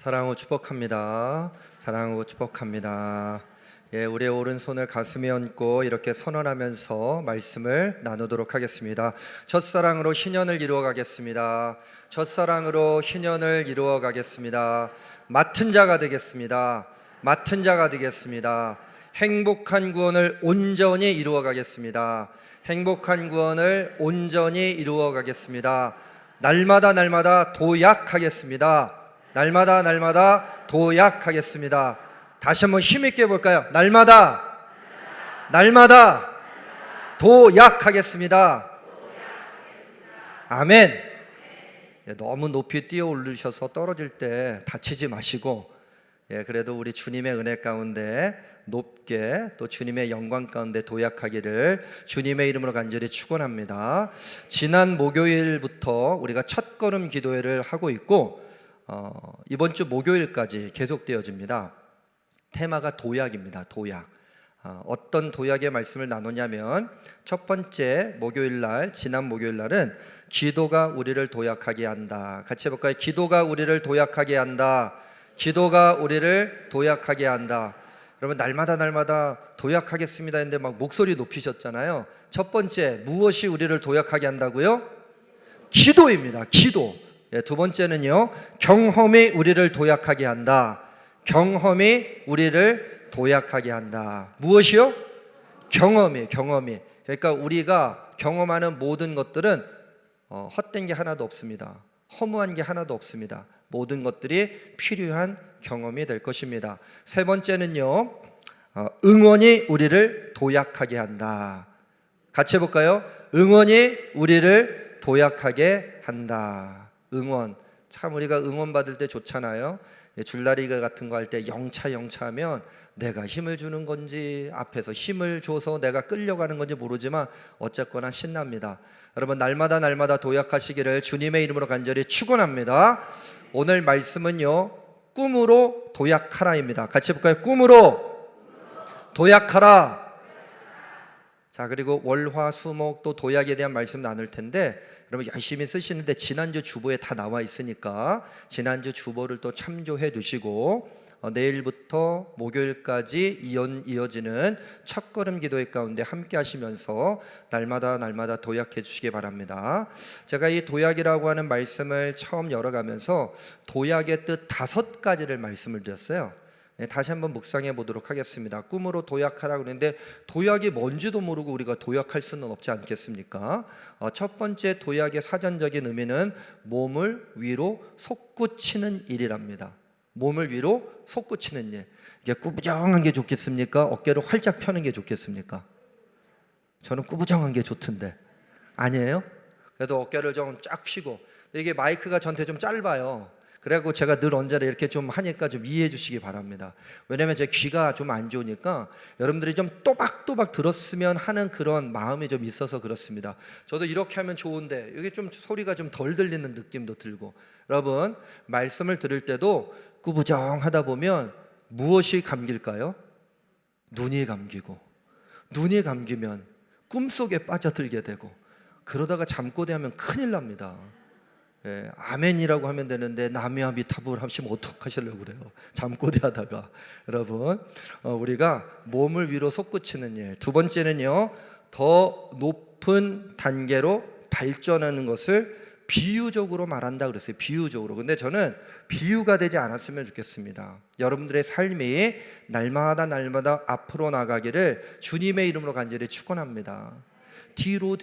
사랑하고 축복합니다. 사랑하고 축복합니다. 우리의 오른손을 가슴에 얹고 이렇게 선언하면서 말씀을 나누도록 하겠습니다. 첫사랑으로 희년을 이루어 가겠습니다. 첫사랑으로 희년을 이루어 가겠습니다. 맡은 자가 되겠습니다. 맡은 자가 되겠습니다. 행복한 구원을 온전히 이루어 가겠습니다. 행복한 구원을 온전히 이루어 가겠습니다. 날마다 도약하겠습니다. 날마다 도약하겠습니다. 다시 한번 힘있게 볼까요? 날마다 도약하겠습니다. 아멘. 너무 높이 뛰어 오르셔서 떨어질 때 다치지 마시고, 그래도 우리 주님의 은혜 가운데 높게 또 주님의 영광 가운데 도약하기를 주님의 이름으로 간절히 축원합니다. 지난 목요일부터 우리가 첫걸음 기도회를 하고 있고, 이번 주 목요일까지 계속되어집니다. 테마가 도약입니다. 도약. 어떤 도약의 말씀을 나누냐면, 첫 번째 목요일날, 지난 목요일날은 기도가 우리를 도약하게 한다. 같이 해볼까요? 기도가 우리를 도약하게 한다. 기도가 우리를 도약하게 한다. 여러분, 날마다 도약하겠습니다 했는데 막 목소리 높이셨잖아요. 첫 번째, 무엇이 우리를 도약하게 한다고요? 기도입니다. 기도. 두 번째는요, 경험이 우리를 도약하게 한다. 경험이 우리를 도약하게 한다. 무엇이요? 경험이. 그러니까 우리가 경험하는 모든 것들은 헛된 게 하나도 없습니다. 허무한 게 하나도 없습니다. 모든 것들이 필요한 경험이 될 것입니다. 세 번째는요, 응원이 우리를 도약하게 한다. 같이 해볼까요? 응원이 우리를 도약하게 한다. 응원. 참 우리가 응원 받을 때 좋잖아요. 줄다리기 같은 거 할 때 영차 하면 내가 힘을 주는 건지 앞에서 힘을 줘서 내가 끌려가는 건지 모르지만 어쨌거나 신납니다. 여러분, 날마다 도약하시기를 주님의 이름으로 간절히 축원합니다. 오늘 말씀은요, 꿈으로 도약하라입니다. 같이 해볼까요? 꿈으로 도약하라. 자, 그리고 월화수목 또 도약에 대한 말씀 나눌 텐데, 여러분 열심히 쓰시는데 지난주 주보에 다 나와 있으니까 지난주 주보를 또 참조해 두시고, 내일부터 목요일까지 이어지는 첫걸음 기도회 가운데 함께 하시면서 날마다 도약해 주시기 바랍니다. 제가 이 도약이라고 하는 말씀을 처음 열어가면서 도약의 뜻 5가지를 말씀을 드렸어요. 다시 한번 묵상해 보도록 하겠습니다. 꿈으로 도약하라고 그러는데, 도약이 뭔지도 모르고 우리가 도약할 수는 없지 않겠습니까? 첫 번째 도약의 사전적인 의미는 몸을 위로 솟구치는 일이랍니다. 몸을 위로 솟구치는 일. 이게 꾸부정한 게 좋겠습니까? 어깨를 활짝 펴는 게 좋겠습니까? 저는 꾸부정한 게 좋던데. 아니에요? 그래도 어깨를 좀 쫙 펴고, 이게 마이크가 저한테 좀 짧아요. 그래갖고 제가 늘 언제나 이렇게 좀 하니까 좀 이해해 주시기 바랍니다. 왜냐면 제 귀가 좀 안 좋으니까 여러분들이 좀 또박또박 들었으면 하는 그런 마음이 좀 있어서 그렇습니다. 저도 이렇게 하면 좋은데 이게 좀 소리가 좀 덜 들리는 느낌도 들고. 여러분, 말씀을 들을 때도 꾸부정하다 보면 무엇이 감길까요? 눈이 감기고, 눈이 감기면 꿈속에 빠져들게 되고, 그러다가 잠꼬대하면 큰일 납니다. 아멘이라고 하면 되는데 나미아 미타불 하시면 어떡하시려고 그래요? 잠꼬대 하다가. 여러분, 우리가 몸을 위로 솟구치는 일. 두 번째는요, 더 높은 단계로 발전하는 것을 비유적으로 말한다 그랬어요. 비유적으로. 근데 저는 비유가 되지 않았으면 좋겠습니다. 여러분들의 삶이 날마다 앞으로 나가기를 주님의 이름으로 간절히 축원합니다. 뒤로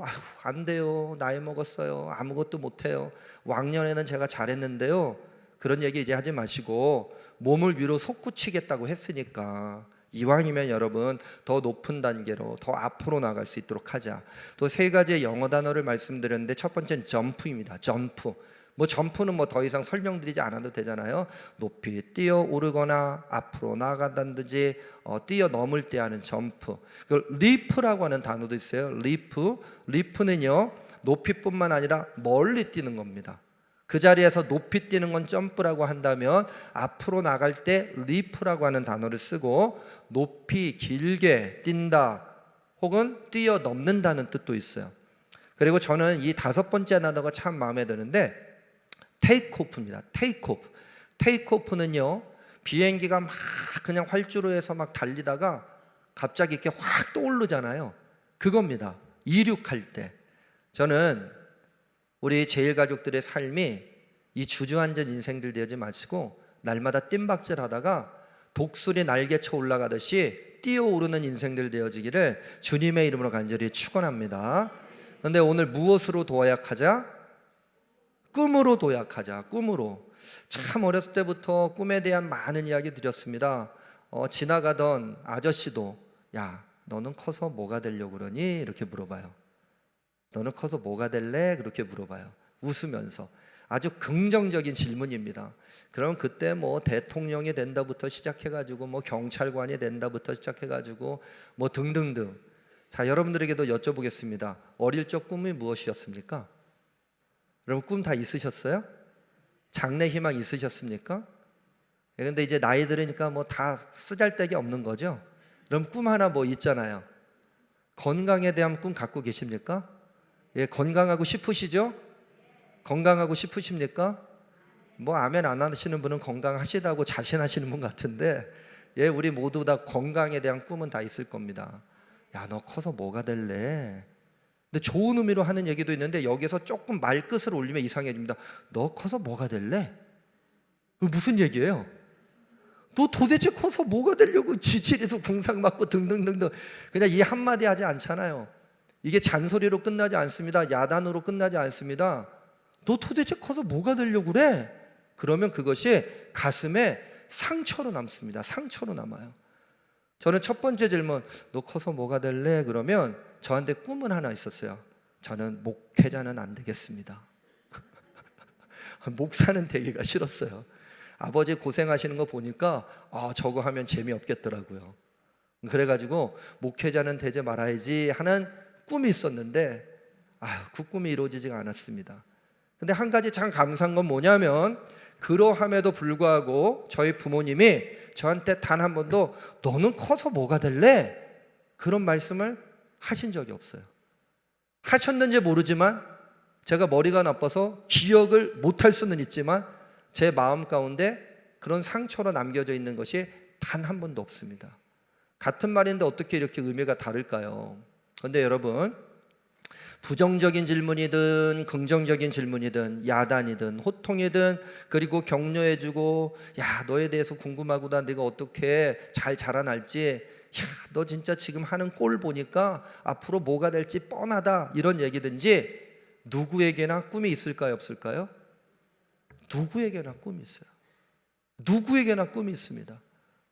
아휴, 안 돼요. 나이 먹었어요. 아무것도 못해요. 왕년에는 제가 잘했는데요. 그런 얘기 이제 하지 마시고, 몸을 위로 솟구치겠다고 했으니까 이왕이면 여러분 더 높은 단계로 더 앞으로 나갈 수 있도록 하자. 또 3가지의 영어 단어를 말씀드렸는데, 첫 번째는 점프입니다. 점프. 점프는 더 이상 설명드리지 않아도 되잖아요. 높이 뛰어 오르거나 앞으로 나아간다든지 뛰어넘을 때 하는 점프. 리프라고 하는 단어도 있어요. 리프는요, 높이뿐만 아니라 멀리 뛰는 겁니다. 그 자리에서 높이 뛰는 건 점프라고 한다면, 앞으로 나갈 때 리프라고 하는 단어를 쓰고 높이 길게 뛴다 혹은 뛰어넘는다는 뜻도 있어요. 그리고 저는 이 5번째 단어가 참 마음에 드는데, 테이크오프입니다. 테이크오프. 테이크오프는요, 비행기가 막 그냥 활주로 해서 막 달리다가 갑자기 이렇게 확 떠오르잖아요. 그겁니다. 이륙할 때. 저는 우리 제일가족들의 삶이 이 주저앉은 인생들 되지 마시고 날마다 뜀박질 하다가 독수리 날개쳐 올라가듯이 뛰어오르는 인생들 되어지기를 주님의 이름으로 간절히 축원합니다. 그런데 오늘 무엇으로 도약하자? 꿈으로 도약하자. 꿈으로. 참 어렸을 때부터 꿈에 대한 많은 이야기 드렸습니다. 지나가던 아저씨도 야, 너는 커서 뭐가 되려고 그러니? 이렇게 물어봐요. 너는 커서 뭐가 될래? 그렇게 물어봐요. 웃으면서. 아주 긍정적인 질문입니다. 그럼 그때 뭐 대통령이 된다부터 시작해가지고 뭐 경찰관이 된다부터 시작해가지고 뭐 등등등. 자, 여러분들에게도 여쭤보겠습니다. 어릴 적 꿈이 무엇이었습니까? 여러분 꿈 다 있으셨어요? 장래 희망 있으셨습니까? 근데 이제 나이 들으니까 뭐 다 쓰잘데기 없는 거죠. 그럼 꿈 하나 뭐 있잖아요. 건강에 대한 꿈 갖고 계십니까? 예, 건강하고 싶으시죠? 건강하고 싶으십니까? 뭐 아멘 안 하시는 분은 건강하시다고 자신하시는 분 같은데, 예, 우리 모두 다 건강에 대한 꿈은 다 있을 겁니다. 야, 너 커서 뭐가 될래? 근데 좋은 의미로 하는 얘기도 있는데 여기서 조금 말끝을 올리면 이상해집니다. 너 커서 뭐가 될래? 무슨 얘기예요? 너 도대체 커서 뭐가 되려고 지칠이도 궁상 맞고 등등등등. 그냥 이 한마디 하지 않잖아요. 이게 잔소리로 끝나지 않습니다. 야단으로 끝나지 않습니다. 너 도대체 커서 뭐가 되려고 그래? 그러면 그것이 가슴에 상처로 남습니다. 상처로 남아요. 저는 첫 번째 질문, 너 커서 뭐가 될래? 그러면 저한테 꿈은 하나 있었어요. 저는 목회자는 안 되겠습니다. 목사는 되기가 싫었어요. 아버지 고생하시는 거 보니까 저거 하면 재미없겠더라고요. 그래가지고 목회자는 되지 말아야지 하는 꿈이 있었는데 그 꿈이 이루어지지가 않았습니다. 근데 한 가지 참 감사한 건 뭐냐면 그러함에도 불구하고 저희 부모님이 저한테 단 한 번도 너는 커서 뭐가 될래? 그런 말씀을 하신 적이 없어요. 하셨는지 모르지만 제가 머리가 나빠서 기억을 못할 수는 있지만 제 마음 가운데 그런 상처로 남겨져 있는 것이 단 한 번도 없습니다. 같은 말인데 어떻게 이렇게 의미가 다를까요? 그런데 여러분, 부정적인 질문이든 긍정적인 질문이든 야단이든 호통이든 그리고 격려해주고 야, 너에 대해서 궁금하구나, 네가 어떻게 잘 자라날지, 야, 너 진짜 지금 하는 꼴 보니까 앞으로 뭐가 될지 뻔하다, 이런 얘기든지 누구에게나 꿈이 있을까요, 없을까요? 누구에게나 꿈이 있어요. 누구에게나 꿈이 있습니다.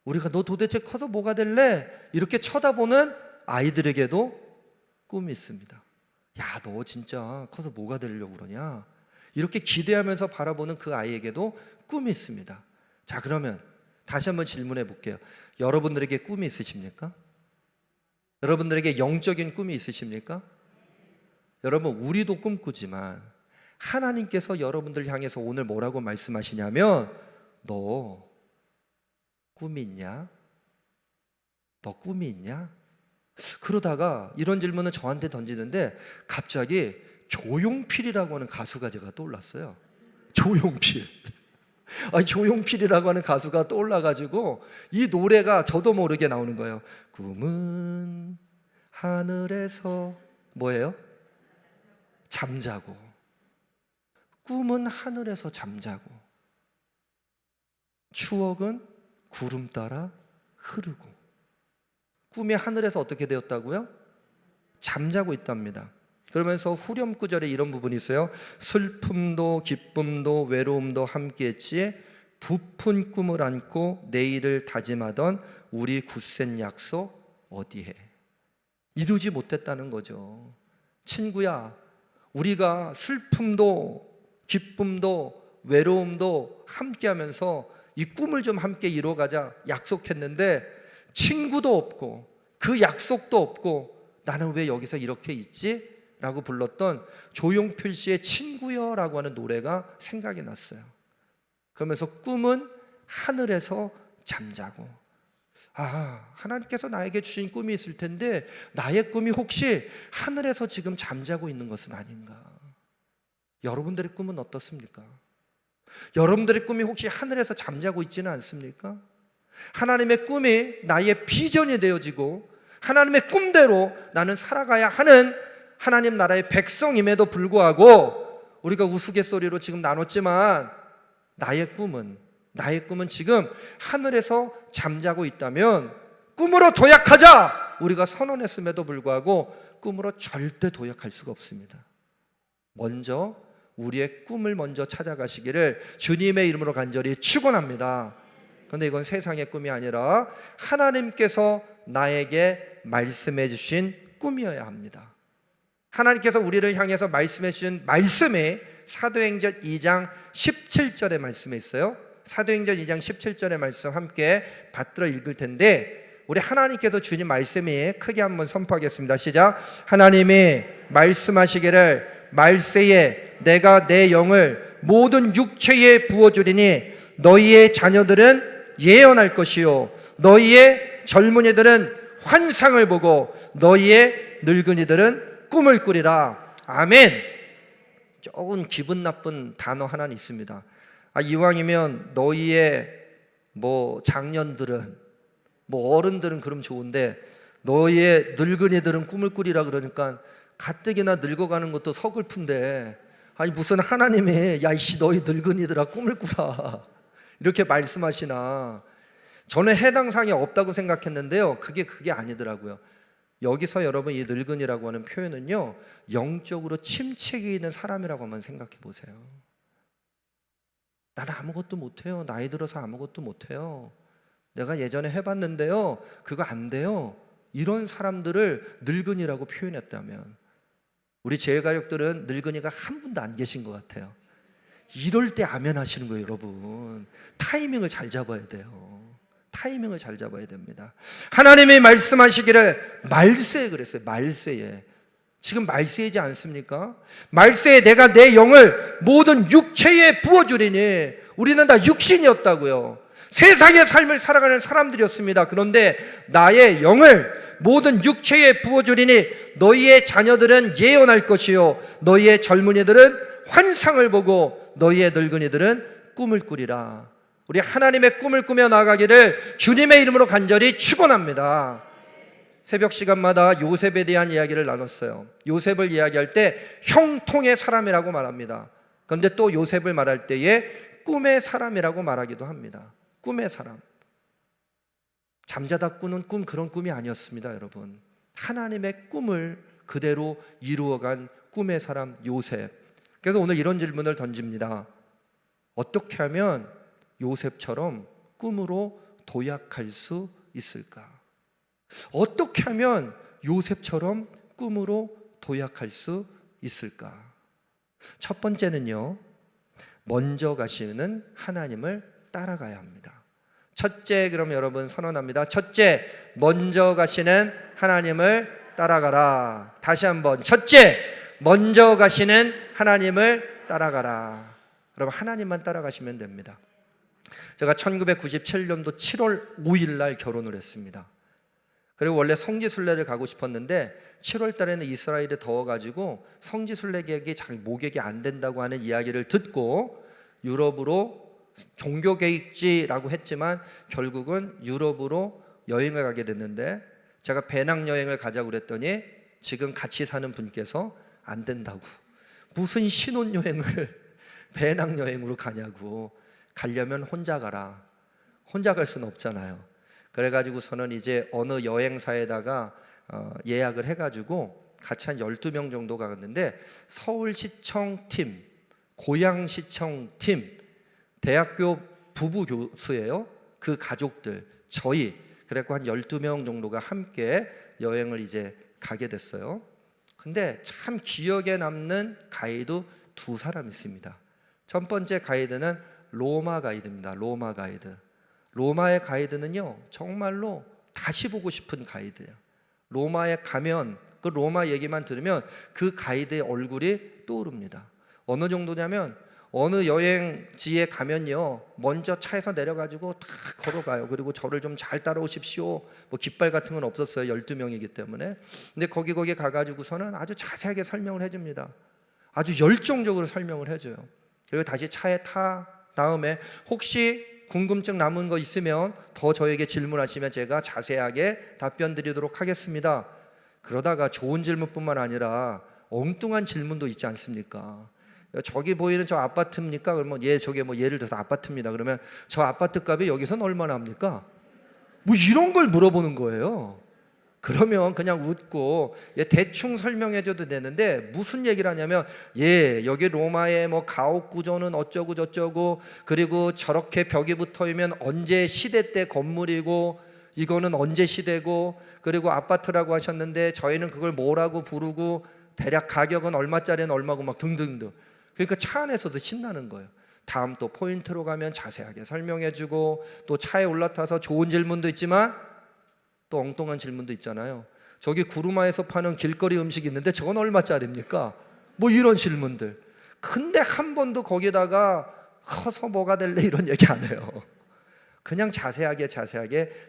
우리가 너 도대체 커서 뭐가 될래? 이렇게 쳐다보는 아이들에게도 꿈이 있습니다. 야, 너 진짜 커서 뭐가 되려고 그러냐? 이렇게 기대하면서 바라보는 그 아이에게도 꿈이 있습니다. 자, 그러면 다시 한번 질문해 볼게요. 여러분들에게 꿈이 있으십니까? 여러분들에게 영적인 꿈이 있으십니까? 여러분, 우리도 꿈꾸지만 하나님께서 여러분들 향해서 오늘 뭐라고 말씀하시냐면 너 꿈이 있냐? 너 꿈이 있냐? 그러다가 이런 질문을 저한테 던지는데 갑자기 조용필이라고 하는 가수가 제가 떠올랐어요. 조용필. 조용필이라고 하는 가수가 떠올라가지고 이 노래가 저도 모르게 나오는 거예요. 꿈은 하늘에서 뭐예요? 잠자고. 꿈은 하늘에서 잠자고 추억은 구름 따라 흐르고. 꿈이 하늘에서 어떻게 되었다고요? 잠자고 있답니다. 그러면서 후렴 구절에 이런 부분이 있어요. 슬픔도 기쁨도 외로움도 함께했지 부푼 꿈을 안고 내일을 다짐하던 우리 굳센 약속 어디해? 이루지 못했다는 거죠. 친구야, 우리가 슬픔도 기쁨도 외로움도 함께하면서 이 꿈을 좀 함께 이루어가자 약속했는데 친구도 없고 그 약속도 없고 나는 왜 여기서 이렇게 있지? 라고 불렀던 조용필 씨의 친구여 라고 하는 노래가 생각이 났어요. 그러면서 꿈은 하늘에서 잠자고, 하나님께서 나에게 주신 꿈이 있을 텐데 나의 꿈이 혹시 하늘에서 지금 잠자고 있는 것은 아닌가? 여러분들의 꿈은 어떻습니까? 여러분들의 꿈이 혹시 하늘에서 잠자고 있지는 않습니까? 하나님의 꿈이 나의 비전이 되어지고 하나님의 꿈대로 나는 살아가야 하는 하나님 나라의 백성임에도 불구하고 우리가 우스갯소리로 지금 나눴지만 나의 꿈은 지금 하늘에서 잠자고 있다면 꿈으로 도약하자 우리가 선언했음에도 불구하고 꿈으로 절대 도약할 수가 없습니다. 먼저 우리의 꿈을 먼저 찾아가시기를 주님의 이름으로 간절히 축원합니다. 그런데 이건 세상의 꿈이 아니라 하나님께서 나에게 말씀해 주신 꿈이어야 합니다. 하나님께서 우리를 향해서 말씀해 주신 말씀이 사도행전 2장 17절의 말씀에 있어요. 사도행전 2장 17절의 말씀 함께 받들어 읽을 텐데 우리 하나님께서 주신 말씀이 크게 한번 선포하겠습니다. 시작. 하나님이 말씀하시기를 말세에 내가 내 영을 모든 육체에 부어주리니 너희의 자녀들은 예언할 것이요 너희의 젊은이들은 환상을 보고 너희의 늙은이들은 꿈을 꾸리라. 아멘. 조금 기분 나쁜 단어 하나는 있습니다. 이왕이면 너희의 장년들은 어른들은 그럼 좋은데 너희의 늙은이들은 꿈을 꾸리라 그러니까 가뜩이나 늙어가는 것도 서글픈데 무슨 하나님이 야이씨 너희 늙은이들아 꿈을 꾸라 이렇게 말씀하시나. 저는 해당 사항이 없다고 생각했는데요, 그게 아니더라고요. 여기서 여러분 이 늙은이라고 하는 표현은요 영적으로 침체기에 있는 사람이라고 한번 생각해 보세요. 나는 아무것도 못해요. 나이 들어서 아무것도 못해요. 내가 예전에 해봤는데요 그거 안 돼요. 이런 사람들을 늙은이라고 표현했다면 우리 제일가족들은 늙은이가 한 분도 안 계신 것 같아요. 이럴 때 아멘 하시는 거예요. 여러분 타이밍을 잘 잡아야 돼요. 타이밍을 잘 잡아야 됩니다. 하나님이 말씀하시기를 말세에 그랬어요. 말세에. 지금 말세이지 않습니까? 말세에 내가 내 영을 모든 육체에 부어주리니. 우리는 다 육신이었다고요. 세상의 삶을 살아가는 사람들이었습니다. 그런데 나의 영을 모든 육체에 부어주리니 너희의 자녀들은 예언할 것이요 너희의 젊은이들은 환상을 보고 너희의 늙은이들은 꿈을 꾸리라. 우리 하나님의 꿈을 꾸며 나아가기를 주님의 이름으로 간절히 축원합니다. 새벽 시간마다 요셉에 대한 이야기를 나눴어요. 요셉을 이야기할 때 형통의 사람이라고 말합니다. 그런데 또 요셉을 말할 때에 꿈의 사람이라고 말하기도 합니다. 꿈의 사람. 잠자다 꾸는 꿈, 그런 꿈이 아니었습니다. 여러분 하나님의 꿈을 그대로 이루어간 꿈의 사람 요셉. 그래서 오늘 이런 질문을 던집니다. 어떻게 하면 요셉처럼 꿈으로 도약할 수 있을까? 어떻게 하면 요셉처럼 꿈으로 도약할 수 있을까? 첫 번째는요, 먼저 가시는 하나님을 따라가야 합니다. 첫째, 그럼 여러분 선언합니다. 첫째, 먼저 가시는 하나님을 따라가라. 다시 한번, 첫째, 먼저 가시는 하나님을 따라가라. 여러분 하나님만 따라가시면 됩니다. 제가 1997년도 7월 5일 날 결혼을 했습니다. 그리고 원래 성지순례를 가고 싶었는데 7월 달에는 이스라엘이 더워가지고 성지순례 계획이 잘 모객이 안 된다고 하는 이야기를 듣고 유럽으로 종교계획지라고 했지만 결국은 유럽으로 여행을 가게 됐는데 제가 배낭여행을 가자고 그랬더니 지금 같이 사는 분께서 안 된다고, 무슨 신혼여행을 배낭여행으로 가냐고, 가려면 혼자 가라. 혼자 갈 수는 없잖아요. 그래가지고서는 이제 어느 여행사에다가 예약을 해가지고 같이 한 12명 정도 가는데 서울시청 팀, 고양시청 팀, 대학교 부부 교수예요. 그 가족들, 저희, 그래갖고 한 12명 정도가 함께 여행을 이제 가게 됐어요. 근데 참 기억에 남는 가이드 두 사람 있습니다. 첫 번째 가이드는 로마 가이드입니다. 로마 가이드. 로마의 가이드는요 정말로 다시 보고 싶은 가이드예요. 로마에 가면 그 로마 얘기만 들으면 그 가이드의 얼굴이 떠오릅니다. 어느 정도냐면 어느 여행지에 가면요 먼저 차에서 내려가지고 다 걸어가요. 그리고 저를 좀 잘 따라오십시오. 뭐 깃발 같은 건 없었어요. 12명이기 때문에. 근데 거기 가가지고서는 아주 자세하게 설명을 해줍니다. 아주 열정적으로 설명을 해줘요. 그리고 다시 차에 타. 다음에 혹시 궁금증 남은 거 있으면 더 저에게 질문하시면 제가 자세하게 답변 드리도록 하겠습니다. 그러다가 좋은 질문뿐만 아니라 엉뚱한 질문도 있지 않습니까? 저기 보이는 저 아파트입니까? 그러면 저게 예를 들어서 아파트입니다. 그러면 저 아파트 값이 여기서는 얼마나 합니까? 이런 걸 물어보는 거예요. 그러면 그냥 웃고 대충 설명해줘도 되는데 무슨 얘기를 하냐면 여기 로마의 가옥 구조는 어쩌고 저쩌고, 그리고 저렇게 벽이 붙어있으면 언제 시대 때 건물이고, 이거는 언제 시대고, 그리고 아파트라고 하셨는데 저희는 그걸 뭐라고 부르고, 대략 가격은 얼마짜리는 얼마고 등등등. 그러니까 차 안에서도 신나는 거예요. 다음 또 포인트로 가면 자세하게 설명해주고, 또 차에 올라타서 좋은 질문도 있지만 또 엉뚱한 질문도 있잖아요. 저기 구루마에서 파는 길거리 음식이 있는데 저건 얼마짜리입니까? 이런 질문들. 근데 한 번도 거기다가 커서 뭐가 될래 이런 얘기 안 해요. 그냥 자세하게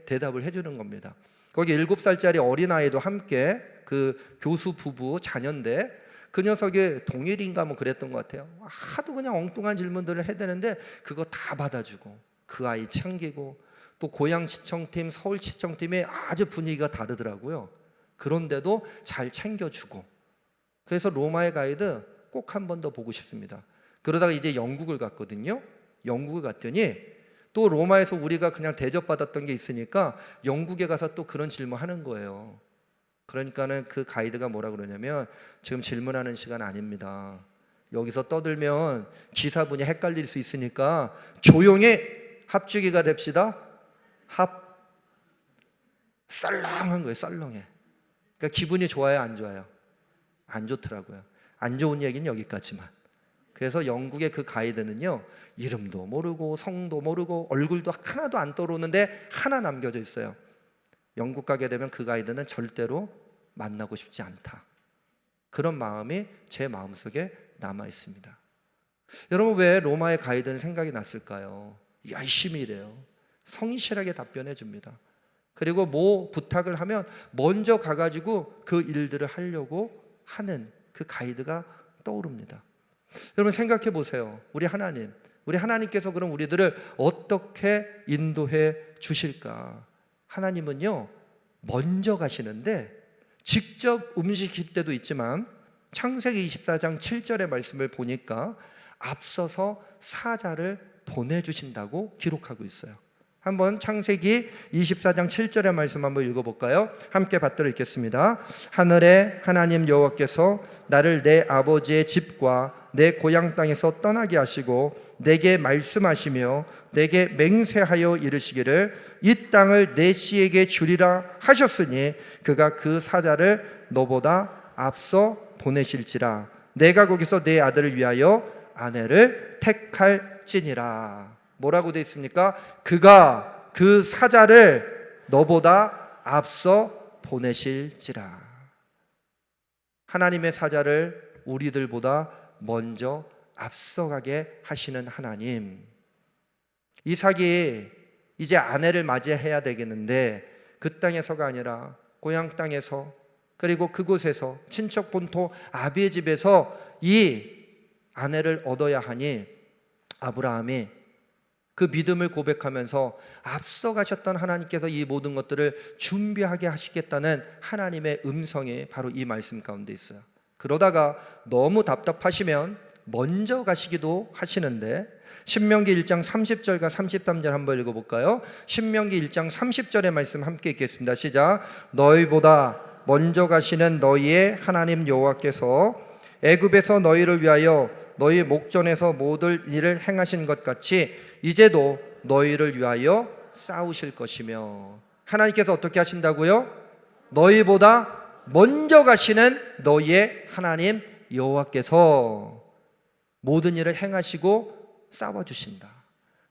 대답을 해주는 겁니다. 거기 7살짜리 어린아이도 함께, 그 교수 부부 자녀인데 그 녀석이 동일인가 그랬던 것 같아요. 하도 그냥 엉뚱한 질문들을 해야 되는데 그거 다 받아주고, 그 아이 챙기고, 또 고양시청팀, 서울시청팀이 아주 분위기가 다르더라고요. 그런데도 잘 챙겨주고. 그래서 로마의 가이드 꼭 한 번 더 보고 싶습니다. 그러다가 이제 영국을 갔거든요. 영국을 갔더니 또 로마에서 우리가 그냥 대접받았던 게 있으니까 영국에 가서 또 그런 질문 하는 거예요. 그러니까는 그 가이드가 뭐라 그러냐면, 지금 질문하는 시간 아닙니다. 여기서 떠들면 기사분이 헷갈릴 수 있으니까 조용히 합주기가 됩시다. 썰렁한 거예요. 썰렁해. 그러니까 기분이 좋아요, 안 좋아요? 안 좋더라고요. 안 좋은 얘기는 여기까지만. 그래서 영국의 그 가이드는요, 이름도 모르고 성도 모르고 얼굴도 하나도 안 떠오르는데 하나 남겨져 있어요. 영국 가게 되면 그 가이드는 절대로 만나고 싶지 않다. 그런 마음이 제 마음속에 남아 있습니다. 여러분, 왜 로마의 가이드는 생각이 났을까요? 열심히 일해요. 성실하게 답변해 줍니다. 그리고 부탁을 하면 먼저 가가지고 그 일들을 하려고 하는 그 가이드가 떠오릅니다. 여러분, 생각해 보세요. 우리 하나님께서 그럼 우리들을 어떻게 인도해 주실까? 하나님은요, 먼저 가시는데 직접 움직일 때도 있지만 창세기 24장 7절의 말씀을 보니까 앞서서 사자를 보내주신다고 기록하고 있어요. 한번 창세기 24장 7절의 말씀 한번 읽어볼까요? 함께 받들어 읽겠습니다. 하늘의 하나님 여호와께서 나를 내 아버지의 집과 내 고향 땅에서 떠나게 하시고 내게 말씀하시며 내게 맹세하여 이르시기를 이 땅을 내 씨에게 주리라 하셨으니 그가 그 사자를 너보다 앞서 보내실지라. 내가 거기서 내 아들을 위하여 아내를 택할지니라. 뭐라고 되어 있습니까? 그가 그 사자를 너보다 앞서 보내실지라. 하나님의 사자를 우리들보다 먼저 앞서가게 하시는 하나님. 이삭이 이제 아내를 맞이해야 되겠는데 그 땅에서가 아니라 고향 땅에서, 그리고 그곳에서 친척 본토 아비의 집에서 이 아내를 얻어야 하니 아브라함이 그 믿음을 고백하면서 앞서가셨던 하나님께서 이 모든 것들을 준비하게 하시겠다는 하나님의 음성이 바로 이 말씀 가운데 있어요. 그러다가 너무 답답하시면 먼저 가시기도 하시는데 신명기 1장 30절과 33절 한번 읽어볼까요? 신명기 1장 30절의 말씀 함께 읽겠습니다. 시작. 너희보다 먼저 가시는 너희의 하나님 여호와께서 애굽에서 너희를 위하여 너희 목전에서 모든 일을 행하신 것 같이 이제도 너희를 위하여 싸우실 것이며. 하나님께서 어떻게 하신다고요? 너희보다 먼저 가시는 너희의 하나님 여호와께서 모든 일을 행하시고 싸워주신다.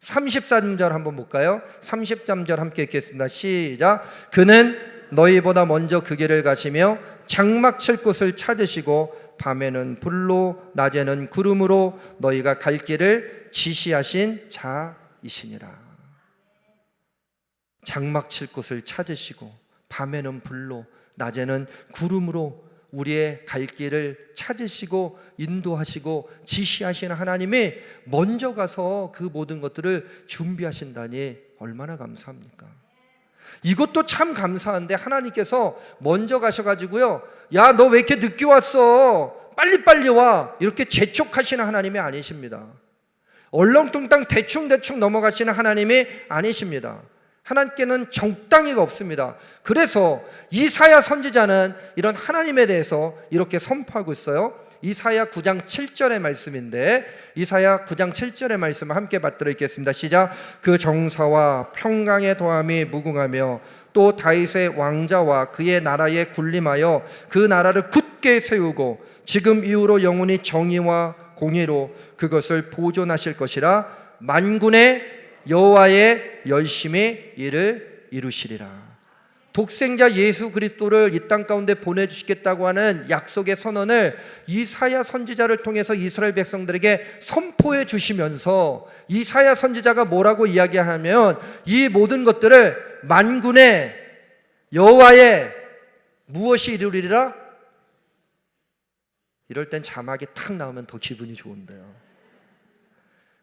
33절 한번 볼까요? 33절 함께 읽겠습니다. 시작. 그는 너희보다 먼저 그 길을 가시며 장막 칠 곳을 찾으시고 밤에는 불로 낮에는 구름으로 너희가 갈 길을 지시하신 자이시니라. 장막 칠 곳을 찾으시고 밤에는 불로 낮에는 구름으로 우리의 갈 길을 찾으시고 인도하시고 지시하시는 하나님이 먼저 가서 그 모든 것들을 준비하신다니 얼마나 감사합니까? 이것도 참 감사한데 하나님께서 먼저 가셔가지고요, 야, 너 왜 이렇게 늦게 왔어? 빨리빨리 와. 이렇게 재촉하시는 하나님이 아니십니다. 얼렁뚱땅 대충대충 넘어가시는 하나님이 아니십니다. 하나님께는 적당히가 없습니다. 그래서 이사야 선지자는 이런 하나님에 대해서 이렇게 선포하고 있어요. 이사야 9장 7절의 말씀인데, 이사야 9장 7절의 말씀을 함께 받들어 읽겠습니다. 시작. 그 정사와 평강의 도함이 무궁하며 또 다윗의 왕자와 그의 나라에 군림하여 그 나라를 굳게 세우고 지금 이후로 영원히 정의와 공의로 그것을 보존하실 것이라. 만군의 여호와의 열심히 이를 이루시리라. 독생자 예수 그리스도를 이 땅 가운데 보내주시겠다고 하는 약속의 선언을 이사야 선지자를 통해서 이스라엘 백성들에게 선포해 주시면서, 이사야 선지자가 뭐라고 이야기하면 이 모든 것들을 만군의 여호와의 무엇이 이루리라? 이럴 땐 자막이 탁 나오면 더 기분이 좋은데요.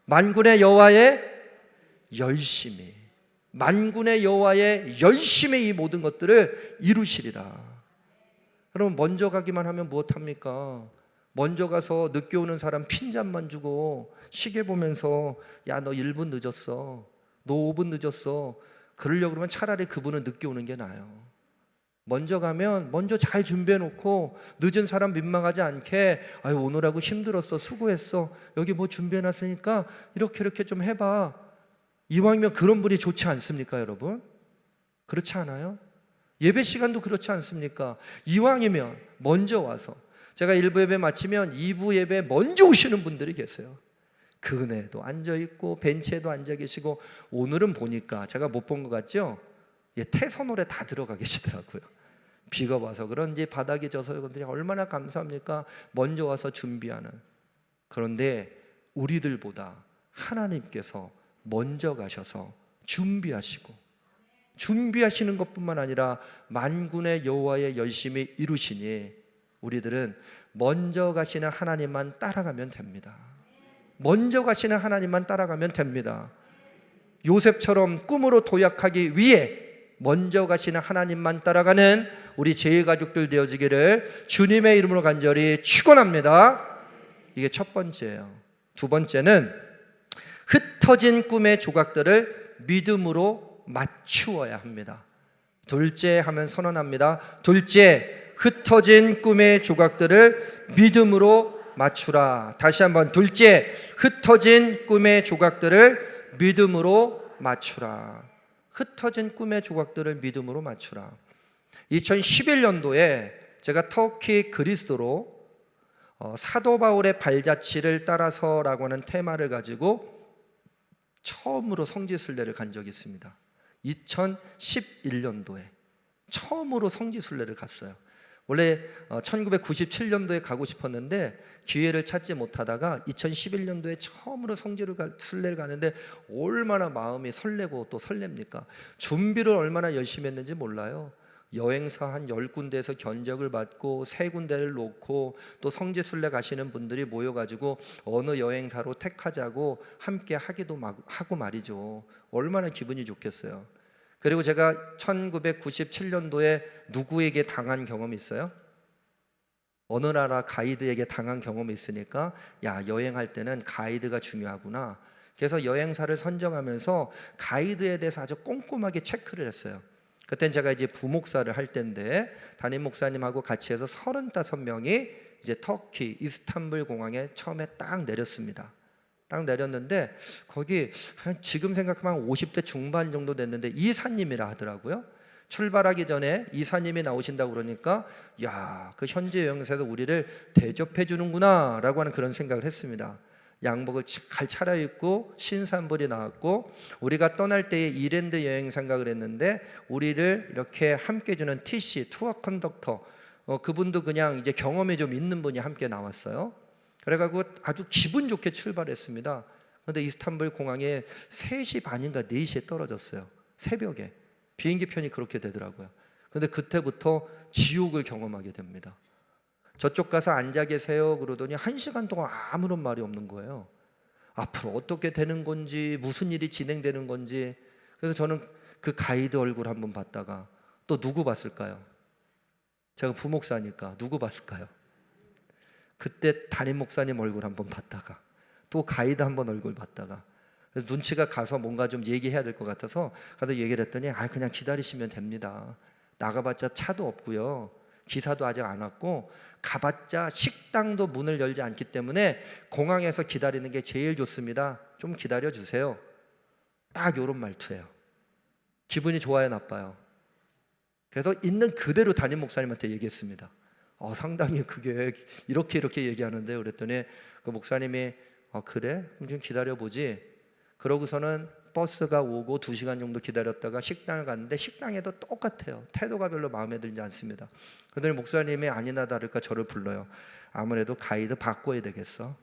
만군의 여호와의 열심히, 만군의 여호와의 열심히 이 모든 것들을 이루시리라. 여러분, 먼저 가기만 하면 무엇합니까? 먼저 가서 늦게 오는 사람 핀잔만 주고 시계 보면서 야, 너 1분 늦었어, 너 5분 늦었어, 그러려고 그러면 차라리 그분은 늦게 오는 게 나아요. 먼저 가면 먼저 잘 준비해 놓고 늦은 사람 민망하지 않게, 아유 오느라고 힘들었어, 수고했어, 여기 뭐 준비해 놨으니까 이렇게 좀 해봐. 이왕이면 그런 분이 좋지 않습니까, 여러분? 그렇지 않아요? 예배 시간도 그렇지 않습니까? 이왕이면 먼저 와서, 제가 1부 예배 마치면 2부 예배 먼저 오시는 분들이 계세요. 그네도 앉아있고 벤치에도 앉아 계시고, 오늘은 보니까 제가 못 본 것 같죠? 태선홀에 다 들어가 계시더라고요. 비가 와서 그런지 바닥이 져서 여러분들이 얼마나 감사합니까? 먼저 와서 준비하는. 그런데 우리들보다 하나님께서 먼저 가셔서 준비하시는 것뿐만 아니라 만군의 여호와의 열심히 이루시니 우리들은 먼저 가시는 하나님만 따라가면 됩니다. 먼저 가시는 하나님만 따라가면 됩니다. 요셉처럼 꿈으로 도약하기 위해 먼저 가시는 하나님만 따라가는 우리 제일가족들 되어지기를 주님의 이름으로 간절히 축원합니다. 이게 첫 번째예요. 두 번째는 흩어진 꿈의 조각들을 믿음으로 맞추어야 합니다. 둘째 하면 선언합니다. 둘째, 흩어진 꿈의 조각들을 믿음으로 맞추라. 다시 한번, 둘째, 흩어진 꿈의 조각들을 믿음으로 맞추라. 흩어진 꿈의 조각들을 믿음으로 맞추라. 2011년도에 제가 터키 그리스도로 사도 바울의 발자취를 따라서라고 하는 테마를 가지고 처음으로 성지순례를 간 적이 있습니다. 2011년도에 처음으로 성지순례를 갔어요. 원래 1997년도에 가고 싶었는데 기회를 찾지 못하다가 2011년도에 처음으로 성지순례를 가는데 얼마나 마음이 설레고 또 설렙니까? 준비를 얼마나 열심히 했는지 몰라요. 여행사 한 10군데에서 견적을 받고 3군데를 놓고 또 성지순례 가시는 분들이 모여가지고 어느 여행사로 택하자고 함께 하기도 하고 말이죠. 얼마나 기분이 좋겠어요. 그리고 제가 1997년도에 누구에게 당한 경험이 있어요? 어느 나라 가이드에게 당한 경험이 있으니까, 야, 여행할 때는 가이드가 중요하구나. 그래서 여행사를 선정하면서 가이드에 대해서 아주 꼼꼼하게 체크를 했어요. 그땐 제가 이제 부목사를 할 때인데 담임 목사님하고 같이 해서 35명이 이제 터키 이스탄불 공항에 처음에 딱 내렸습니다. 딱 내렸는데 거기 지금 생각하면 50대 중반 정도 됐는데 이사님이라 하더라고요. 출발하기 전에 이사님이 나오신다고 그러니까 야, 그 현지 여행사에서 우리를 대접해 주는구나 라고 하는 그런 생각을 했습니다. 양복을 잘 차려입고 신산불이 나왔고, 우리가 떠날 때에 이랜드 여행사인가 그랬는데 우리를 이렇게 함께 주는 TC 투어 컨덕터, 그분도 그냥 이제 경험이 좀 있는 분이 함께 나왔어요. 그래가지고 아주 기분 좋게 출발했습니다. 그런데 이스탄불 공항에 3시 반인가 4시에 떨어졌어요. 새벽에 비행기 편이 그렇게 되더라고요. 그런데 그때부터 지옥을 경험하게 됩니다. 저쪽 가서 앉아 계세요 그러더니 1시간 동안 아무런 말이 없는 거예요. 앞으로 어떻게 되는 건지, 무슨 일이 진행되는 건지. 그래서 저는 그 가이드 얼굴 한번 봤다가 또 누구 봤을까요? 제가 부목사니까 누구 봤을까요? 그때 담임 목사님 얼굴 한번 봤다가 또 가이드 한번 얼굴 봤다가, 그래서 눈치가 가서 뭔가 좀 얘기해야 될 것 같아서 가서 얘기를 했더니 그냥 기다리시면 됩니다. 나가봤자 차도 없고요, 기사도 아직 안 왔고, 가봤자 식당도 문을 열지 않기 때문에 공항에서 기다리는 게 제일 좋습니다. 좀 기다려 주세요. 딱 요런 말투예요. 기분이 좋아요, 나빠요? 그래서 있는 그대로 담임 목사님한테 얘기했습니다. 상당히 그게 이렇게 얘기하는데, 그랬더니 그 목사님이 그래? 그럼 좀 기다려보지. 그러고서는 버스가 오고 2시간 정도 기다렸다가 식당을 갔는데 식당에도 똑같아요. 태도가 별로 마음에 들지 않습니다. 그러더니 목사님이 아니나 다를까 저를 불러요. 아무래도 가이드 바꿔야 되겠어.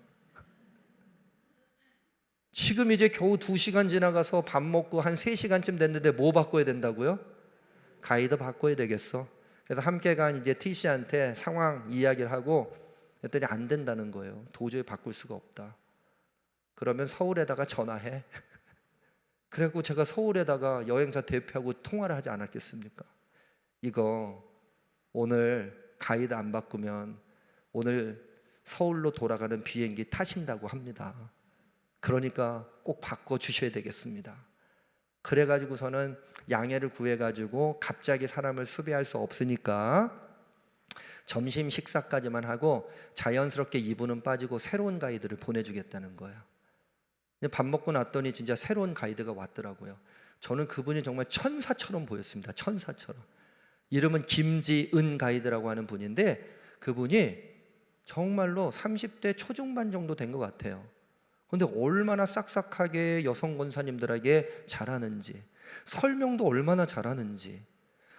지금 이제 겨우 2시간 지나가서 밥 먹고 한 3시간쯤 됐는데 뭐 바꿔야 된다고요? 가이드 바꿔야 되겠어. 그래서 함께 간 이제 TC한테 상황 이야기를 하고 했더니 안 된다는 거예요. 도저히 바꿀 수가 없다. 그러면 서울에다가 전화해. 그래갖고 제가 서울에다가 여행사 대표하고 통화를 하지 않았겠습니까? 이거 오늘 가이드 안 바꾸면 오늘 서울로 돌아가는 비행기 타신다고 합니다. 그러니까 꼭 바꿔주셔야 되겠습니다. 그래가지고서는 양해를 구해가지고 갑자기 사람을 수배할 수 없으니까 점심 식사까지만 하고 자연스럽게 이분은 빠지고 새로운 가이드를 보내주겠다는 거예요. 밥 먹고 났더니 진짜 새로운 가이드가 왔더라고요. 저는 그분이 정말 천사처럼 보였습니다. 천사처럼. 이름은 김지은 가이드라고 하는 분인데, 그분이 정말로 30대 초중반 정도 된 것 같아요. 근데 얼마나 싹싹하게 여성 권사님들에게 잘하는지, 설명도 얼마나 잘하는지,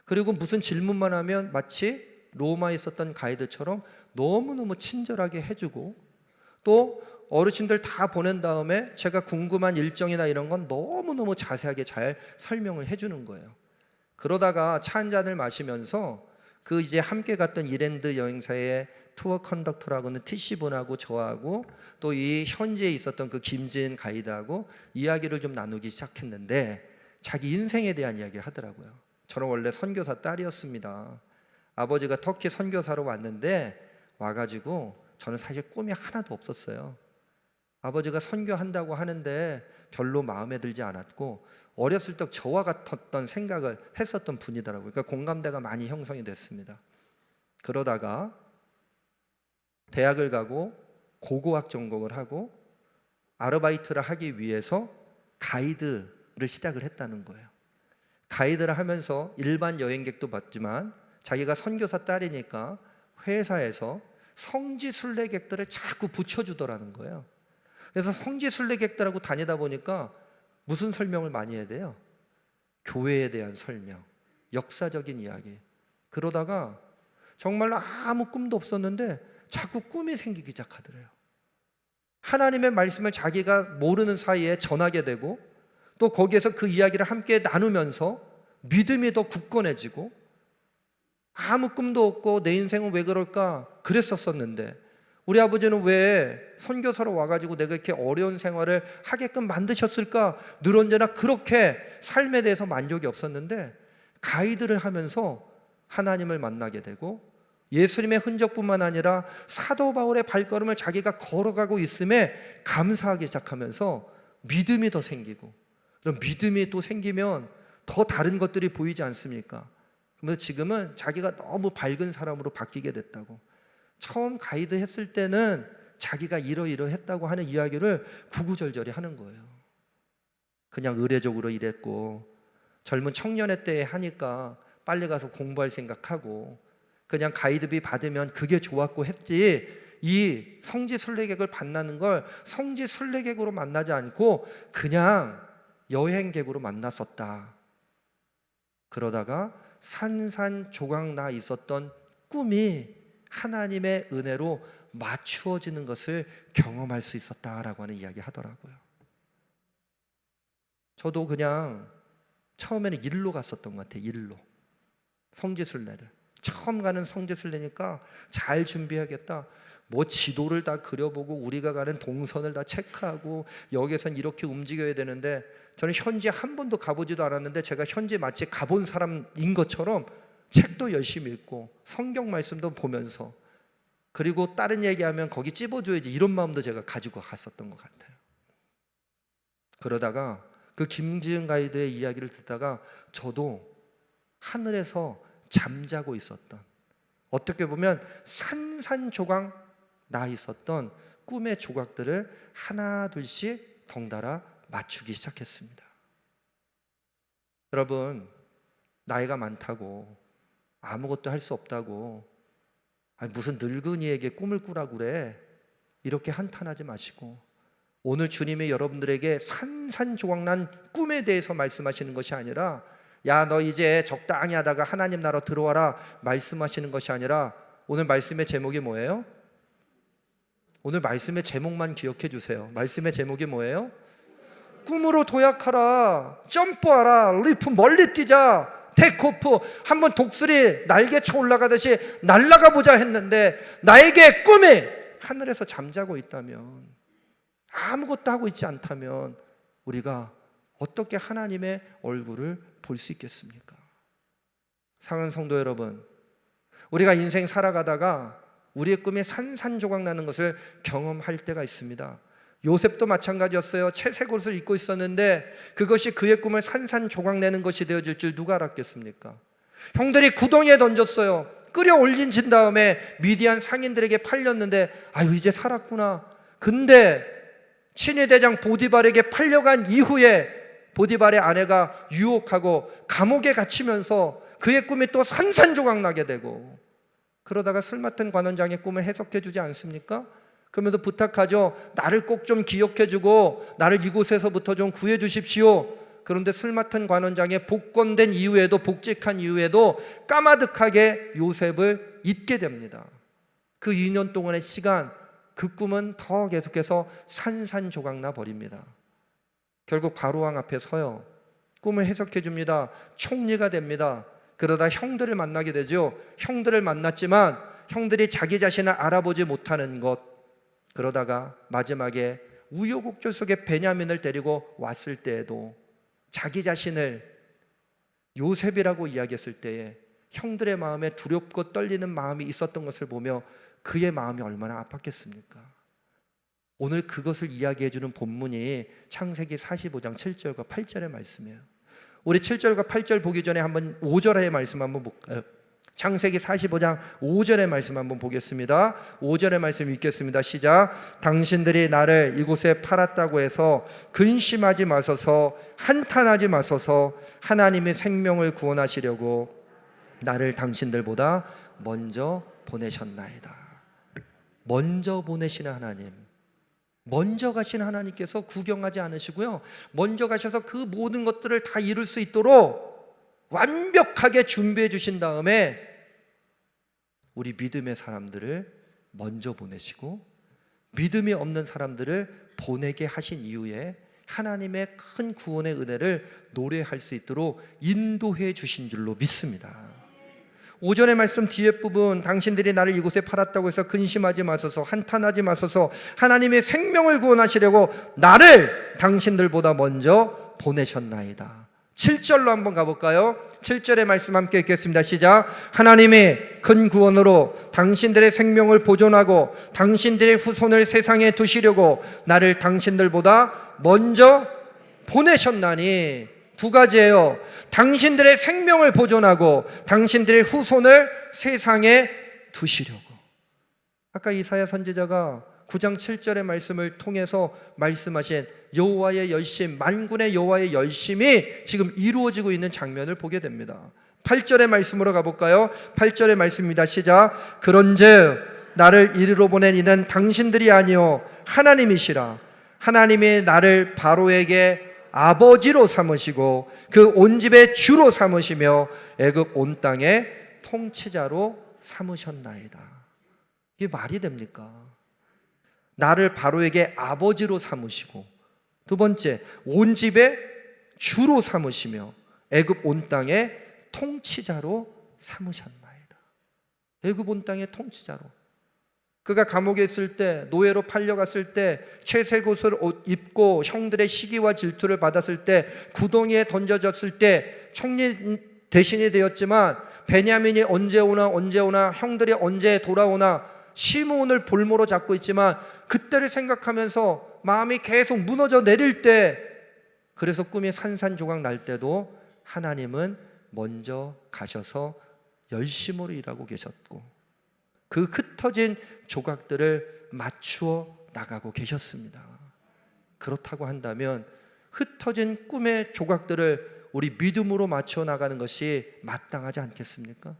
그리고 무슨 질문만 하면 마치 로마에 있었던 가이드처럼 너무너무 친절하게 해주고, 또 어르신들 다 보낸 다음에 제가 궁금한 일정이나 이런 건 너무너무 자세하게 잘 설명을 해주는 거예요. 그러다가 차 한 잔을 마시면서 그 이제 함께 갔던 이랜드 여행사의 투어 컨덕터라고는 TC분하고 저하고 또 이 현지에 있었던 그 김지은 가이드하고 이야기를 좀 나누기 시작했는데, 자기 인생에 대한 이야기를 하더라고요. 저는 원래 선교사 딸이었습니다. 아버지가 터키 선교사로 왔는데 와가지고 저는 사실 꿈이 하나도 없었어요. 아버지가 선교한다고 하는데 별로 마음에 들지 않았고, 어렸을 때 저와 같았던 생각을 했었던 분이더라고요. 그러니까 공감대가 많이 형성이 됐습니다. 그러다가 대학을 가고 고고학 전공을 하고 아르바이트를 하기 위해서 가이드를 시작을 했다는 거예요. 가이드를 하면서 일반 여행객도 봤지만 자기가 선교사 딸이니까 회사에서 성지 순례객들을 자꾸 붙여주더라는 거예요. 그래서 성지 순례객들하고 다니다 보니까 무슨 설명을 많이 해야 돼요? 교회에 대한 설명, 역사적인 이야기. 그러다가 정말로 아무 꿈도 없었는데 자꾸 꿈이 생기기 시작하더래요. 하나님의 말씀을 자기가 모르는 사이에 전하게 되고, 또 거기에서 그 이야기를 함께 나누면서 믿음이 더 굳건해지고, 아무 꿈도 없고 내 인생은 왜 그럴까 그랬었었는데 우리 아버지는 왜 선교사로 와가지고 내가 이렇게 어려운 생활을 하게끔 만드셨을까, 늘 언제나 그렇게 삶에 대해서 만족이 없었는데 가이드를 하면서 하나님을 만나게 되고, 예수님의 흔적뿐만 아니라 사도 바울의 발걸음을 자기가 걸어가고 있음에 감사하기 시작하면서 믿음이 더 생기고, 그럼 믿음이 또 생기면 더 다른 것들이 보이지 않습니까? 그래서 지금은 자기가 너무 밝은 사람으로 바뀌게 됐다고. 처음 가이드 했을 때는 자기가 이러이러했다고 하는 이야기를 구구절절히 하는 거예요. 그냥 의례적으로 일했고, 젊은 청년의 때에 하니까 빨리 가서 공부할 생각하고 그냥 가이드비 받으면 그게 좋았고 했지, 이 성지 순례객을 만나는 걸 성지 순례객으로 만나지 않고 그냥 여행객으로 만났었다. 그러다가 산산조각 나 있었던 꿈이 하나님의 은혜로 맞추어지는 것을 경험할 수 있었다라고 하는 이야기 하더라고요. 저도 그냥 처음에는 일로 갔었던 것 같아요. 일로 성지순례를 처음 가는 성지순례니까 잘 준비해야겠다. 뭐 지도를 다 그려보고 우리가 가는 동선을 다 체크하고 여기선 이렇게 움직여야 되는데, 저는 현지 한 번도 가보지도 않았는데 제가 현지 마치 가본 사람인 것처럼 책도 열심히 읽고 성경 말씀도 보면서, 그리고 다른 얘기하면 거기 찝어줘야지 이런 마음도 제가 가지고 갔었던 것 같아요. 그러다가 그 김지은 가이드의 이야기를 듣다가 저도 하늘에서 잠자고 있었던, 어떻게 보면 산산조각 나 있었던 꿈의 조각들을 하나 둘씩 덩달아 맞추기 시작했습니다. 여러분, 나이가 많다고 아무것도 할 수 없다고, 아니 무슨 늙은이에게 꿈을 꾸라고 그래, 이렇게 한탄하지 마시고, 오늘 주님이 여러분들에게 산산조각난 꿈에 대해서 말씀하시는 것이 아니라, 야 너 이제 적당히 하다가 하나님 나라 들어와라 말씀하시는 것이 아니라, 오늘 말씀의 제목이 뭐예요? 오늘 말씀의 제목만 기억해 주세요. 말씀의 제목이 뭐예요? 꿈으로 도약하라, 점프하라, 리프, 멀리 뛰자, 테이크오프, 한번 독수리 날개쳐 올라가듯이 날아가 보자 했는데 나에게 꿈이 하늘에서 잠자고 있다면, 아무것도 하고 있지 않다면 우리가 어떻게 하나님의 얼굴을 볼 수 있겠습니까? 사랑하는 성도 여러분, 우리가 인생 살아가다가 우리의 꿈이 산산조각 나는 것을 경험할 때가 있습니다. 요셉도 마찬가지였어요. 채색 옷을 입고 있었는데 그것이 그의 꿈을 산산조각 내는 것이 되어질 줄 누가 알았겠습니까? 형들이 구덩이에 던졌어요. 끌어올린 다음에 미디안 상인들에게 팔렸는데 아유 이제 살았구나. 근데 친위 대장 보디발에게 팔려간 이후에 보디발의 아내가 유혹하고 감옥에 갇히면서 그의 꿈이 또 산산조각 나게 되고, 그러다가 술 맡은 관원장의 꿈을 해석해 주지 않습니까? 그러면서 부탁하죠. 나를 꼭 좀 기억해 주고 나를 이곳에서부터 좀 구해 주십시오. 그런데 술 맡은 관원장의 복권된 이후에도, 복직한 이후에도 까마득하게 요셉을 잊게 됩니다. 그 2년 동안의 시간, 그 꿈은 더 계속해서 산산조각나 버립니다. 결국 바로왕 앞에 서요. 꿈을 해석해 줍니다. 총리가 됩니다. 그러다 형들을 만나게 되죠. 형들을 만났지만 형들이 자기 자신을 알아보지 못하는 것, 그러다가 마지막에 우여곡절 속에 베냐민을 데리고 왔을 때에도 자기 자신을 요셉이라고 이야기했을 때에 형들의 마음에 두렵고 떨리는 마음이 있었던 것을 보며 그의 마음이 얼마나 아팠겠습니까? 오늘 그것을 이야기해 주는 본문이 창세기 45장 7절과 8절의 말씀이에요. 우리 7절과 8절 보기 전에 한번 5절의 말씀 한번 볼까요? 창세기 45장 5절의 말씀 한번 보겠습니다. 5절의 말씀 읽겠습니다. 시작. 당신들이 나를 이곳에 팔았다고 해서 근심하지 마소서, 한탄하지 마소서. 하나님의 생명을 구원하시려고 나를 당신들보다 먼저 보내셨나이다. 먼저 보내시는 하나님, 먼저 가신 하나님께서 구경하지 않으시고요, 먼저 가셔서 그 모든 것들을 다 이룰 수 있도록 완벽하게 준비해 주신 다음에 우리 믿음의 사람들을 먼저 보내시고 믿음이 없는 사람들을 보내게 하신 이후에 하나님의 큰 구원의 은혜를 노래할 수 있도록 인도해 주신 줄로 믿습니다. 5절의 말씀 뒤에 부분, 당신들이 나를 이곳에 팔았다고 해서 근심하지 마소서, 한탄하지 마소서. 하나님의 생명을 구원하시려고 나를 당신들보다 먼저 보내셨나이다. 7절로 한번 가볼까요? 7절의 말씀 함께 읽겠습니다. 시작. 하나님이 큰 구원으로 당신들의 생명을 보존하고 당신들의 후손을 세상에 두시려고 나를 당신들보다 먼저 보내셨나니. 두 가지예요. 당신들의 생명을 보존하고 당신들의 후손을 세상에 두시려고. 아까 이사야 선지자가 9장 7절의 말씀을 통해서 말씀하신 여호와의 열심, 만군의 여호와의 열심이 지금 이루어지고 있는 장면을 보게 됩니다. 8절의 말씀으로 가볼까요? 8절의 말씀입니다. 시작. 그런즉 나를 이리로 보낸 이는 당신들이 아니요 하나님이시라. 하나님이 나를 바로에게 아버지로 삼으시고 그 온 집의 주로 삼으시며 애굽 온 땅의 통치자로 삼으셨나이다. 이게 말이 됩니까? 나를 바로에게 아버지로 삼으시고, 두 번째 온 집의 주로 삼으시며 애굽 온 땅의 통치자로 삼으셨나이다. 애굽 온 땅의 통치자로. 그가 감옥에 있을 때, 노예로 팔려갔을 때, 채색 옷을 입고 형들의 시기와 질투를 받았을 때, 구덩이에 던져졌을 때 총리 대신이 되었지만 베냐민이 언제 오나 형들이 언제 돌아오나 시므온을 볼모로 잡고 있지만 그때를 생각하면서 마음이 계속 무너져 내릴 때, 그래서 꿈이 산산조각 날 때도 하나님은 먼저 가셔서 열심으로 일하고 계셨고 그 흩어진 조각들을 맞추어 나가고 계셨습니다. 그렇다고 한다면 흩어진 꿈의 조각들을 우리 믿음으로 맞춰 나가는 것이 마땅하지 않겠습니까?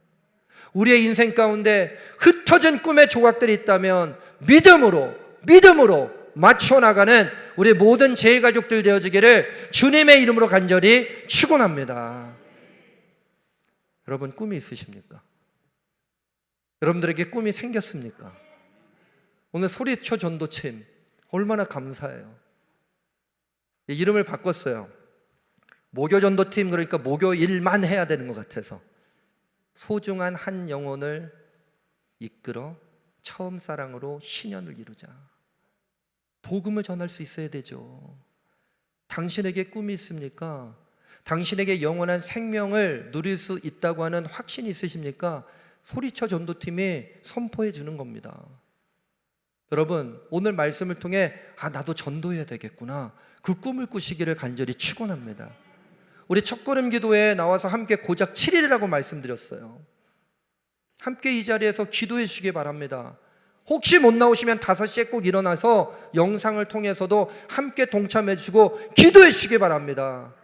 우리의 인생 가운데 흩어진 꿈의 조각들이 있다면 믿음으로 맞춰 나가는 우리 모든 제가족들 되어지기를 주님의 이름으로 간절히 축원합니다. 여러분, 꿈이 있으십니까? 여러분들에게 꿈이 생겼습니까? 오늘 소리쳐 전도팀 얼마나 감사해요. 이름을 바꿨어요. 모교 전도팀, 그러니까 모교 일만 해야 되는 것 같아서 소중한 한 영혼을 이끌어 처음 사랑으로 신년을 이루자. 복음을 전할 수 있어야 되죠. 당신에게 꿈이 있습니까? 당신에게 영원한 생명을 누릴 수 있다고 하는 확신이 있으십니까? 소리쳐 전도팀이 선포해 주는 겁니다. 여러분, 오늘 말씀을 통해 나도 전도해야 되겠구나, 그 꿈을 꾸시기를 간절히 축원합니다. 우리 첫걸음 기도에 나와서 함께 고작 7일이라고 말씀드렸어요. 함께 이 자리에서 기도해 주시기 바랍니다. 혹시 못 나오시면 5시에 꼭 일어나서 영상을 통해서도 함께 동참해 주시고 기도해 주시기 바랍니다.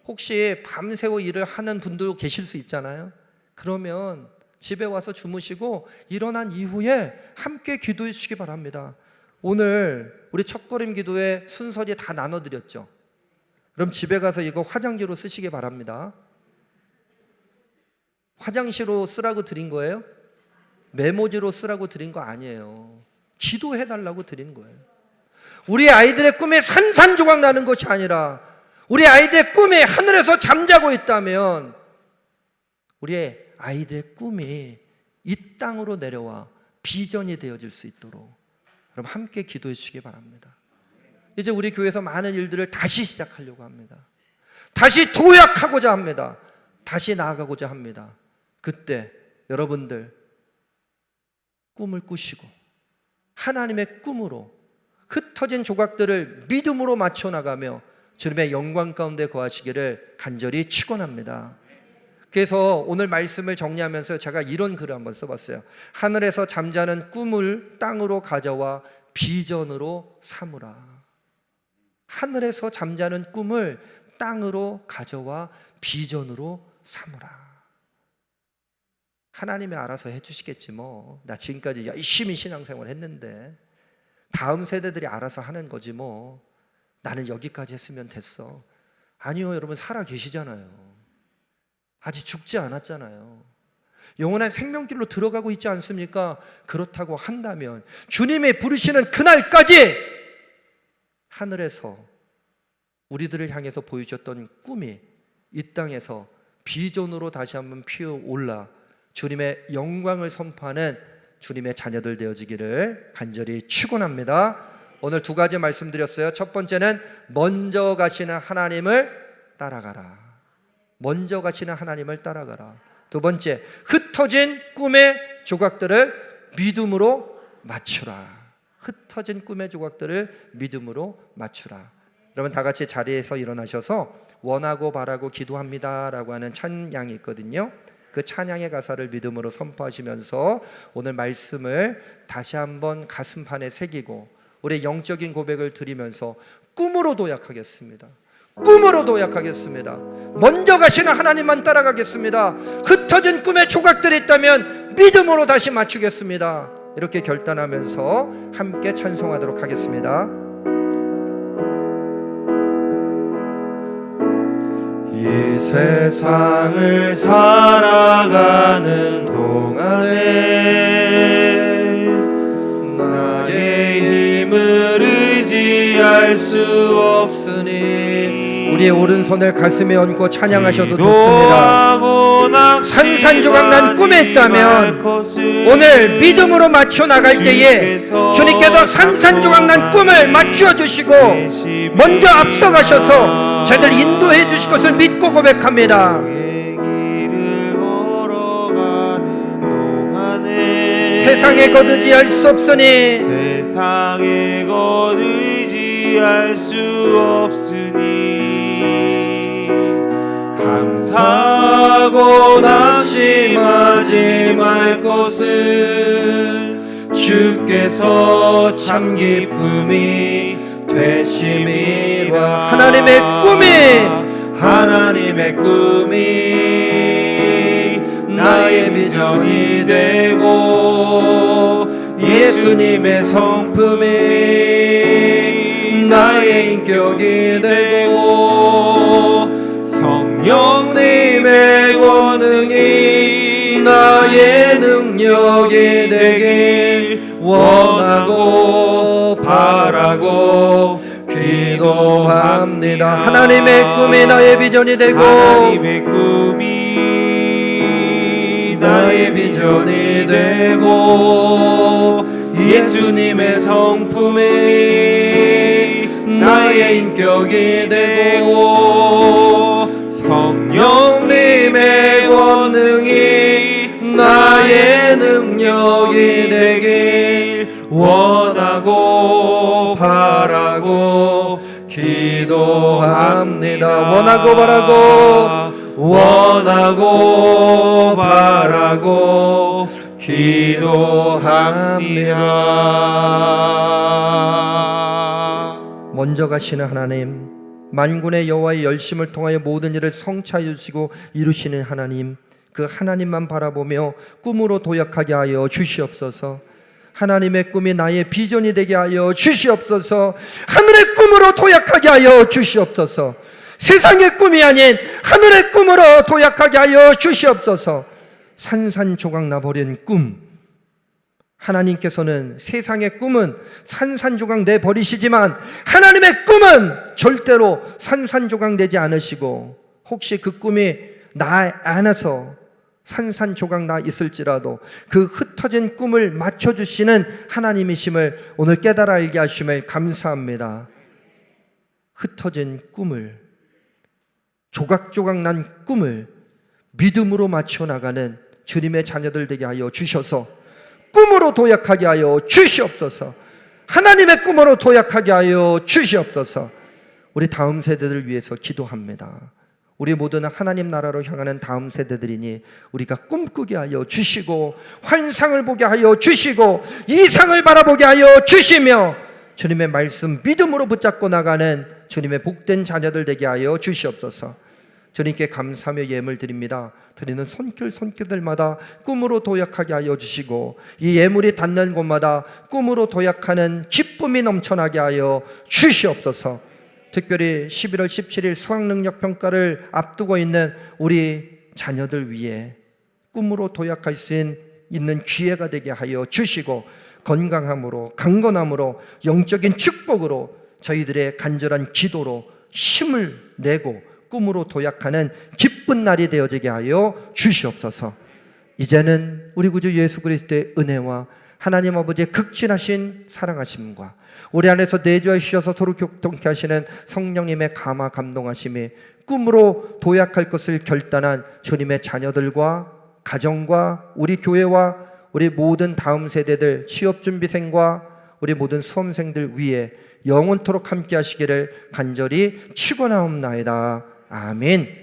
혹시 밤새워 일을 하는 분도 계실 수 있잖아요. 그러면 집에 와서 주무시고 일어난 이후에 함께 기도해 주시기 바랍니다. 오늘 우리 첫걸음 기도에 순서리 다 나눠드렸죠. 그럼 집에 가서 이거 화장지로 쓰시기 바랍니다. 화장지로 쓰라고 드린 거예요? 메모지로 쓰라고 드린 거 아니에요. 기도해달라고 드린 거예요. 우리 아이들의 꿈에 산산조각 나는 것이 아니라 우리 아이들의 꿈이 하늘에서 잠자고 있다면 우리 아이들의 꿈이 이 땅으로 내려와 비전이 되어질 수 있도록 그럼 함께 기도해 주시기 바랍니다. 이제 우리 교회에서 많은 일들을 다시 시작하려고 합니다. 다시 도약하고자 합니다. 다시 나아가고자 합니다. 그때 여러분들 꿈을 꾸시고 하나님의 꿈으로 흩어진 조각들을 믿음으로 맞춰 나가며 주님의 영광 가운데 거하시기를 간절히 축원합니다. 그래서 오늘 말씀을 정리하면서 제가 이런 글을 한번 써봤어요. 하늘에서 잠자는 꿈을 땅으로 가져와 비전으로 삼으라. 하늘에서 잠자는 꿈을 땅으로 가져와 비전으로 삼으라. 하나님이 알아서 해주시겠지 뭐. 나 지금까지 열심히 신앙생활 했는데 다음 세대들이 알아서 하는 거지 뭐. 나는 여기까지 했으면 됐어. 아니요, 여러분 살아 계시잖아요. 아직 죽지 않았잖아요. 영원한 생명길로 들어가고 있지 않습니까? 그렇다고 한다면 주님이 부르시는 그날까지 하늘에서 우리들을 향해서 보여주셨던 꿈이 이 땅에서 비전으로 다시 한번 피어올라 주님의 영광을 선포하는 주님의 자녀들 되어지기를 간절히 축원합니다. 오늘 2가지 말씀드렸어요. 첫 번째는 먼저 가시는 하나님을 따라가라. 먼저 가시는 하나님을 따라가라. 두 번째, 흩어진 꿈의 조각들을 믿음으로 맞추라. 흩어진 꿈의 조각들을 믿음으로 맞추라. 여러분 다 같이 자리에서 일어나셔서 원하고 바라고 기도합니다 라고 하는 찬양이 있거든요. 그 찬양의 가사를 믿음으로 선포하시면서 오늘 말씀을 다시 한번 가슴판에 새기고 우리의 영적인 고백을 드리면서 꿈으로 도약하겠습니다. 꿈으로 도약하겠습니다. 먼저 가시는 하나님만 따라가겠습니다. 흩어진 꿈의 조각들이 있다면 믿음으로 다시 맞추겠습니다. 이렇게 결단하면서 함께 찬송하도록 하겠습니다. 이 세상을 살아가는 동안에 나의 힘을 의지할 수 없으니 우리의 오른손을 가슴에 얹고 찬양하셔도 좋습니다. 기도하고 산산조각 난 꿈에 있다면 오늘 믿음으로 맞춰 나갈 때에 주님께서 산산조각 난 꿈을 맞추어 주시고 먼저 앞서가셔서 저희들 인도해 주실 것을 믿고 고백합니다. 세상에 거두지할 수 없으니 세상에 거두지할 수 없으니 감사하고 낙심하지 말 것은 주께서 참 기쁨이 되심이라. 하나님의 꿈이 나의 비전이 되고 예수님의 성품이 나의 인격이 되고 성령님의 권능이 나의 능력이 되길 원하고 바라고 기도합니다. 하나님의 꿈이 나의 비전이 되고 하나님의 꿈이 나의 비전이 되고 예수님의 성품이 나의 인격이 되고 성령님의 권능이 나의 능력이 되길 원하고 바라고 기도합니다. 원하고 바라고 기도합니다. 먼저 가시는 하나님, 만군의 여호와의 열심을 통하여 모든 일을 성취하여 주시고 이루시는 하나님, 그 하나님만 바라보며 꿈으로 도약하게 하여 주시옵소서. 하나님의 꿈이 나의 비전이 되게 하여 주시옵소서. 하늘의 꿈으로 도약하게 하여 주시옵소서. 세상의 꿈이 아닌 하늘의 꿈으로 도약하게 하여 주시옵소서. 산산조각 나버린 꿈, 하나님께서는 세상의 꿈은 산산조각 내버리시지만 하나님의 꿈은 절대로 산산조각 내지 않으시고, 혹시 그 꿈이 나 안에서 산산조각 나 있을지라도 그 흩어진 꿈을 맞춰주시는 하나님이심을 오늘 깨달아 알게 하심을 감사합니다. 흩어진 꿈을, 조각조각 난 꿈을 믿음으로 맞춰 나가는 주님의 자녀들 되게 하여 주셔서 꿈으로 도약하게 하여 주시옵소서. 하나님의 꿈으로 도약하게 하여 주시옵소서. 우리 다음 세대들을 위해서 기도합니다. 우리 모두는 하나님 나라로 향하는 다음 세대들이니 우리가 꿈꾸게 하여 주시고 환상을 보게 하여 주시고 이상을 바라보게 하여 주시며 주님의 말씀 믿음으로 붙잡고 나가는 주님의 복된 자녀들 되게 하여 주시옵소서. 주님께 감사하며 예물 드립니다. 드리는 손길들마다 꿈으로 도약하게 하여 주시고 이 예물이 닿는 곳마다 꿈으로 도약하는 기쁨이 넘쳐나게 하여 주시옵소서. 특별히 11월 17일 수학능력평가를 앞두고 있는 우리 자녀들 위해 꿈으로 도약할 수 있는 기회가 되게 하여 주시고 건강함으로, 강건함으로, 영적인 축복으로 저희들의 간절한 기도로 힘을 내고 꿈으로 도약하는 기쁜 날이 되어지게 하여 주시옵소서. 이제는 우리 구주 예수 그리스도의 은혜와 하나님 아버지의 극진하신 사랑하심과 우리 안에서 내주하시어서 서로 교통케 하시는 성령님의 감화 감동하심이 꿈으로 도약할 것을 결단한 주님의 자녀들과 가정과 우리 교회와 우리 모든 다음 세대들, 취업준비생과 우리 모든 수험생들 위해 영원토록 함께 하시기를 간절히 축원하옵나이다. 아멘.